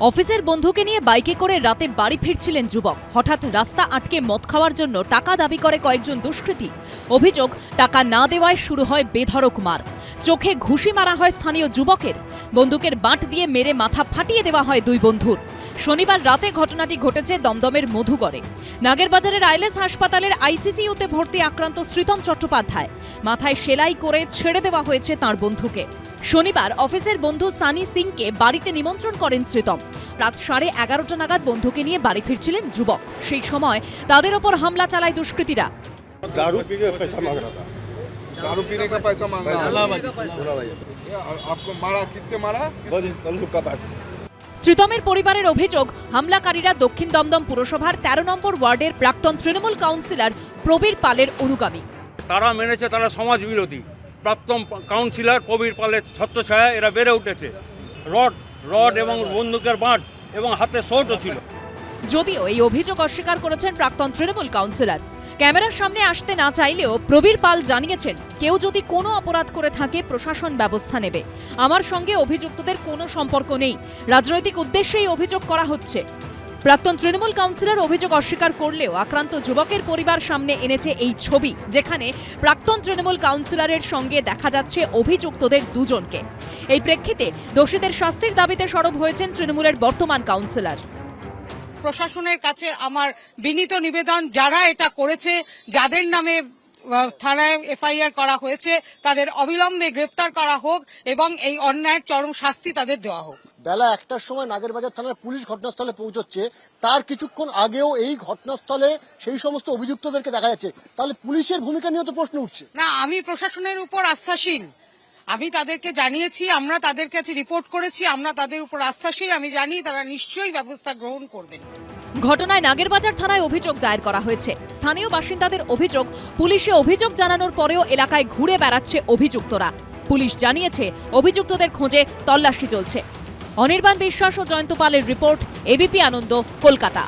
অফিসের বন্ধুকে নিয়ে বাইকে করে রাতে বাড়ি ফিরছিলেন যুবক। হঠাৎ রাস্তা আটকে মদ খাওয়ার জন্য টাকা দাবি করে কয়েকজন দুষ্কৃতী। অভিযোগ, টাকা না দেওয়ায় শুরু হয় বেধড়ক মার। চোখে ঘুষি মারা হয় স্থানীয় যুবকের। বন্দুকের বাঁট দিয়ে মেরে মাথা ফাটিয়ে দেওয়া হয় দুই বন্ধুর। শনিবার রাতে ঘটনাটি ঘটেছে দমদমের মধুগড়ে। নাগেরবাজারের আইলেস হাসপাতালের আইসিইউতে ভর্তি আক্রান্ত শ্রীতম চট্টোপাধ্যায়। মাথায় সেলাই করে ছেড়ে দেওয়া হয়েছে তাঁর বন্ধুকে। শনিবার অফিসের বন্ধু সানি সিংকে বাড়িতে নিমন্ত্রণ করেন শ্রীতম। রাত 11:30 নাগাদ বন্ধুকে নিয়ে বাড়ি ফিরছিলেন যুবক। সেই সময় তাদের ওপর হামলা চালায় দুষ্কৃতীরা। दारू पी के पैसा मांग रहा था। दारू पीने का पैसा मांग रहा है। बोला भाई और आपको मारा, किससे मारा? बंदूक का बैट से। শ্রীতমের পরিবারের অভিযোগ, হামলাকারীরা দক্ষিণ দমদম পুরসভার 13 নম্বর ওয়ার্ডের প্রাক্তন তৃণমূল কাউন্সিলর প্রবীর পালের অনুগামী। তারা মেনেছে তারা সমাজ বিরোধী। প্রাক্তন কাউন্সিলর প্রবীর পালের ছত্রছায়া এরা বেড়ে উঠেছে। রড এবং বন্দুকের বাঁট এবং হাতে সোটও ছিল। যদিও এই অভিযোগ অস্বীকার করেছেন প্রাক্তন তৃণমূল কাউন্সিলর। ক্যামেরার সামনে আসতে না চাইলেও প্রবীর পাল জানিয়েছেন, কেউ যদি কোনো অপরাধ করে থাকে প্রশাসন ব্যবস্থা নেবে। আমার সঙ্গে অভিযুক্তদের কোনো সম্পর্ক নেই, রাজনৈতিক উদ্দেশ্যেই অভিযোগ করা হচ্ছে। প্রাক্তন তৃণমূল কাউন্সিলর অভিযোগ অস্বীকার করলেও আক্রান্ত যুবকের পরিবার সামনে এনেছে এই ছবি, যেখানে প্রাক্তন তৃণমূল কাউন্সিলরের সঙ্গে দেখা যাচ্ছে অভিযুক্তদের দুজনকে। এই প্রেক্ষিতে দোষীদের শাস্তির দাবিতে সরব হয়েছেন তৃণমূলের বর্তমান কাউন্সিলর। প্রশাসনের কাছে আমার বিনীত নিবেদন, যারা এটা করেছে, যাদের নামে থানায় এফআইআর করা হয়েছে, তাদের অবিলম্বে গ্রেপ্তার করা হোক এবং এই অন্যায়ের চরম শাস্তি তাদের দেওয়া হোক। বেলা 1টার সময় নাগেরবাজার থানার পুলিশ ঘটনাস্থলে পৌঁছচ্ছে, তার কিছুক্ষণ আগেও এই ঘটনাস্থলে সেই সমস্ত অভিযুক্তদেরকে দেখা যাচ্ছে। তাহলে পুলিশের ভূমিকা নিয়ে তো প্রশ্ন উঠছে। না, আমি প্রশাসনের উপর আস্থাশীল। আমি তাদেরকে জানিয়েছি, আমরা তাদের কাছে রিপোর্ট করেছি, আমরা তাদের উপর আস্থাশীল। আমি জানি তারা নিশ্চয়ই ব্যবস্থা গ্রহণ করবেন। ঘটনায় নাগেরবাজার থানায় অভিযোগ দায়ের করা হয়েছে। স্থানীয় বাসিন্দাদের অভিযোগ, পুলিশে অভিযোগ জানানোর পরেও এলাকায় ঘুরে বেড়াচ্ছে অভিযুক্তরা। পুলিশ জানিয়েছে অভিযুক্তদের খোঁজে তল্লাশি চলছে। অনির্বাণ বিশ্বাস ও জয়ন্ত পালের রিপোর্ট, এবিপি আনন্দ, কলকাতা।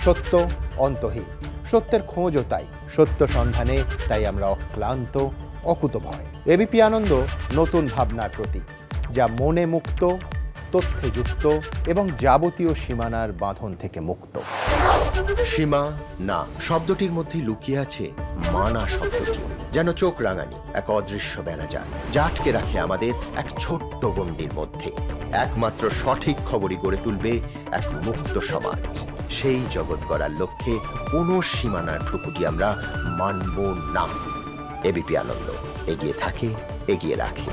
সত্য অন্তহীন, সত্যের খোঁজও তাই, সত্য সন্ধানে তাই আমরা অক্লান্ত, অকুতভয়। এবিপি আনন্দ নতুন ভাবনার প্রতীক, যা মনে মুক্ত, তথ্যে যুক্ত এবং যাবতীয় সীমানার বাঁধন থেকে মুক্ত। সীমা না শব্দটির মধ্যে লুকিয়ে আছে মানা শব্দটি, যেন চোখ রাঙানি এক অদৃশ্য বেড়াজাল, যা আটকে রাখে আমাদের এক ছোট্ট গণ্ডির মধ্যে। একমাত্র সঠিক খবরই গড়ে তুলবে এক মুক্ত সমাজ। সেই জগৎ গড়ার লক্ষ্যে কোনো সীমানার ঠুকুটি আমরা মানব না। এবিপি আনন্দ এগিয়ে থাকে, এগিয়ে রাখে।